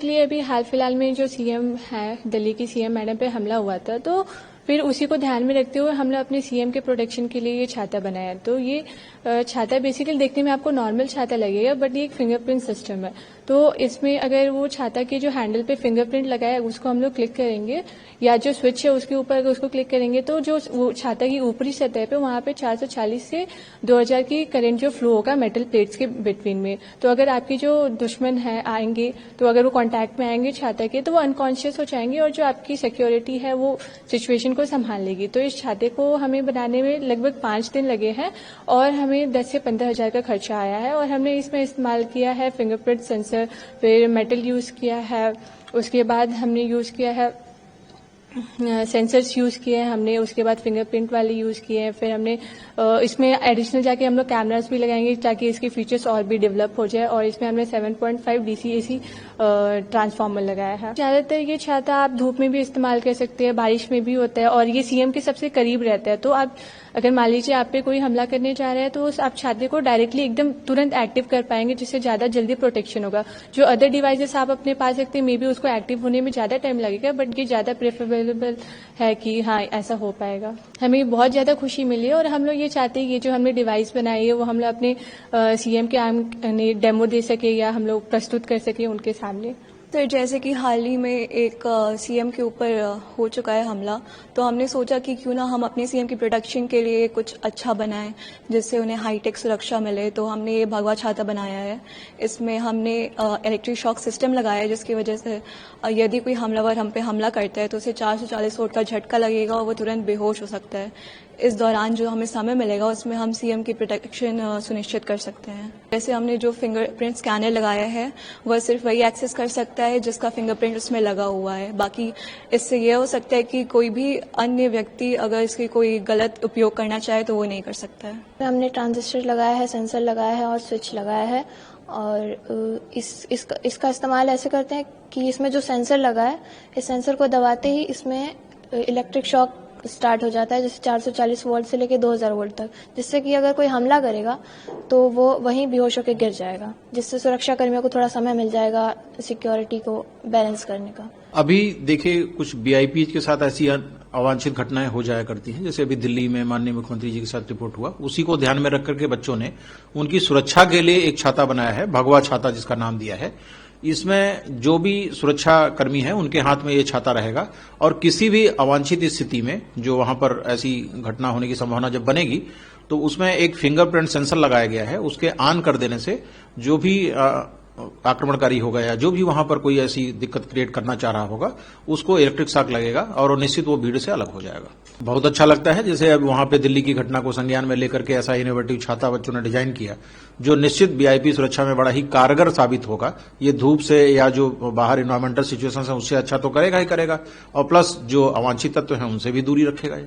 Basically अभी हाल फिलहाल में जो सीएम है, दिल्ली की सीएम मैडम पे हमला हुआ था, तो फिर उसी को ध्यान में रखते हुए हमने अपने सीएम के प्रोटेक्शन के लिए ये छाता बनाया। तो ये छाता बेसिकली देखने में आपको नॉर्मल छाता लगेगा, बट ये एक फिंगरप्रिंट सिस्टम है। तो इसमें अगर वो छाता के जो हैंडल पे फिंगरप्रिंट लगाया है उसको हम लोग क्लिक करेंगे, या जो स्विच है उसके ऊपर अगर उसको क्लिक करेंगे, तो जो वो छाता की ऊपरी सतह पे वहां पे 440 से 2000 की करंट जो फ्लो होगा मेटल प्लेट्स के बिटवीन में। तो अगर आपकी जो दुश्मन है आएंगे, तो अगर वो कांटेक्ट में आएंगे छाता के, तो वो अनकॉन्शियस हो जाएंगे और जो आपकी सिक्योरिटी है वो सिचुएशन को संभाल लेगी। तो इस छाते को हमें बनाने में लगभग 5 दिन लगे हैं और हमें 10 से 15 हजार का खर्चा आया है। और हमने इसमें इस्तेमाल किया है फिंगरप्रिंट सेंसर, फिर मेटल यूज किया है, उसके बाद हमने यूज किया है सेंसर्स यूज किए हैं हमने, उसके बाद फिंगरप्रिंट वाले यूज किए हैं। फिर हमने इसमें एडिशनल जाके हम लोग कैमरास भी लगाएंगे ताकि इसके फीचर्स और भी डेवलप हो जाए। और इसमें हमने 7.5 DC AC ट्रांसफार्मर लगाया है। ज्यादातर ये छाता आप धूप में भी इस्तेमाल कर सकते हैं, बारिश में भी होता है, और ये सीएम के सबसे करीब रहता है। तो आप अगर मान लीजिए आप पे कोई हमला करने जा रहा है, तो आप छाते को डायरेक्टली एकदम तुरंत एक्टिव कर पाएंगे, जिससे ज्यादा जल्दी प्रोटेक्शन होगा। जो अदर डिवाइसेस आप अपने पास रखते हैं, मे बी उसको एक्टिव होने में ज्यादा टाइम लगेगा, बट ये ज्यादा प्रेफरेबल है कि हाँ ऐसा हो पाएगा। हमें बहुत ज्यादा खुशी मिली है और हम लोग ये चाहते हैं ये जो हमने डिवाइस बनाई है वो हम लोग अपने सीएम के आगे डेमो दे सके या हम लोग प्रस्तुत कर सके उनके सामने। तो जैसे कि हाल ही में एक सीएम के ऊपर हो चुका है हमला, तो हमने सोचा कि क्यों ना हम अपने सीएम की प्रोटेक्शन के लिए कुछ अच्छा बनाएं जिससे उन्हें हाईटेक सुरक्षा मिले। तो हमने ये भगवा छाता बनाया है। इसमें हमने इलेक्ट्रिक शॉक सिस्टम लगाया है, जिसकी वजह से यदि कोई हमलावर हम पे हमला करता है तो उसे 440 वोल्ट का झटका लगेगा और वो तुरंत बेहोश हो सकता है। इस दौरान जो हमें समय मिलेगा उसमें हम सीएम की प्रोटेक्शन सुनिश्चित कर सकते हैं। जैसे हमने जो फिंगरप्रिंट स्कैनर लगाया है वह सिर्फ वही एक्सेस कर सकता है जिसका फिंगरप्रिंट उसमें लगा हुआ है। बाकी इससे यह हो सकता है कि कोई भी अन्य व्यक्ति अगर इसकी कोई गलत उपयोग करना चाहे तो वो नहीं कर सकता है। हमने ट्रांजिस्टर लगाया है, सेंसर लगाया है और स्विच लगाया है। और इसका इस्तेमाल ऐसे करते हैं कि इसमें जो सेंसर लगा है, इस सेंसर को दबाते ही इसमें इलेक्ट्रिक शॉक स्टार्ट हो जाता है, जैसे 440 वोल्ट से लेकर 2000 वोल्ट तक, जिससे कि अगर कोई हमला करेगा तो वो वहीं बेहोश होकर गिर जाएगा, जिससे सुरक्षा कर्मियों को थोड़ा समय मिल जाएगा सिक्योरिटी को बैलेंस करने का। अभी देखिए कुछ वीआईपी के साथ ऐसी अवांछित घटनाएं हो जाया करती हैं, जैसे अभी दिल्ली में माननीय मुख्यमंत्री जी के साथ रिपोर्ट हुआ। उसी को ध्यान में रख करके बच्चों ने उनकी सुरक्षा के लिए एक छाता बनाया है, भगवा छाता जिसका नाम दिया है। इसमें जो भी सुरक्षा कर्मी है उनके हाथ में ये छाता रहेगा और किसी भी अवांछित स्थिति में जो वहां पर ऐसी घटना होने की संभावना जब बनेगी तो उसमें एक फिंगरप्रिंट सेंसर लगाया गया है। उसके ऑन कर देने से जो भी आक्रमणकारी होगा या जो भी वहां पर कोई ऐसी दिक्कत क्रिएट करना चाह रहा होगा उसको इलेक्ट्रिक शॉक लगेगा और निश्चित वो भीड़ से अलग हो जाएगा। बहुत अच्छा लगता है जैसे अब वहां पे दिल्ली की घटना को संज्ञान में लेकर के ऐसा इनोवेटिव छाता बच्चों ने डिजाइन किया जो निश्चित वीआईपी सुरक्षा में बड़ा ही कारगर साबित होगा। ये धूप से या जो बाहर इन्वायरमेंटल सिचुएशन है उससे अच्छा तो करेगा ही करेगा और प्लस जो अवांछित तत्व है उनसे भी दूरी रखेगा।